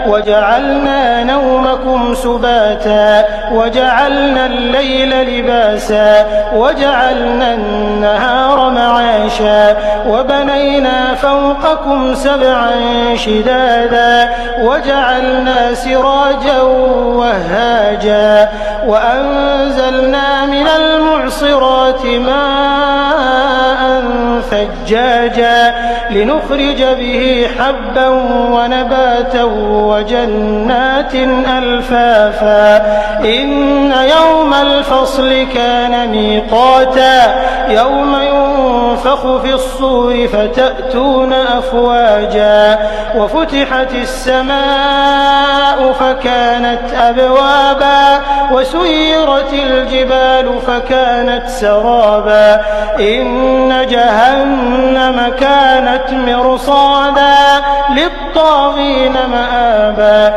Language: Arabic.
وجعلنا نومكم سباتا وجعلنا الليل لباسا وجعلنا النهار معاشا وبنينا فوقكم سبعا شدادا وجعلنا سراجا وهاجا وأنزلنا من المعصرات ماء ثجاجا لنخرج به حبا ونباتا وجنات ألفافا إن يوم الفصل كان ميقاتا يوم ينفخ في الصور فتأتون أفواجا وفتحت السماء فكانت أبوابا وسيرت الجبال فكانت سرابا إن جهنم كانت مرصادا للطاغين مآبا